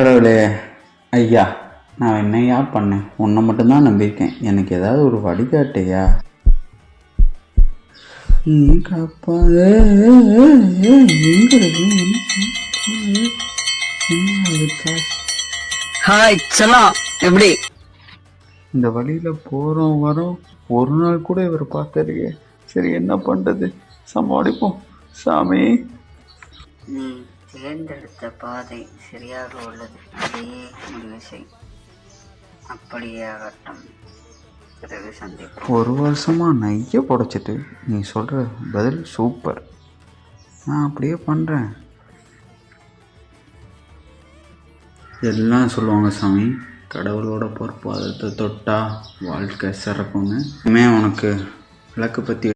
கடவுளே, ஐயா நான் என்னையா பண்ணேன்? உன்னை மட்டும்தான் நம்பியிருக்கேன். எனக்கு ஏதாவது ஒரு வழிகாட்டையா? ஹாய் செல்லம், எப்படி? இந்த வழியில போறோம் வரோம், ஒரு நாள் கூட இவரை பார்த்தலையே. சரி என்ன பண்றது, சமாளிப்போம் சாமி. நீ தேர்ந்தெடுத்த பாதை சரியாக உள்ளது, அதையே முடிவு செய். அப்படியே ஆகட்டும். பிறகு சந்திப்போம். ஒரு வருஷமா நைய புடைச்சிட்டு நீ சொல்ற பதில் சூப்பர். நான் அப்படியே பண்றேன். எல்லாம் சொல்லுவாங்க சாமி, கடவுளோட பொற்பாதத்தை தொட்டா வாழ்க்கை சிறப்புன்னு. உனக்கு விளக்கு பற்றி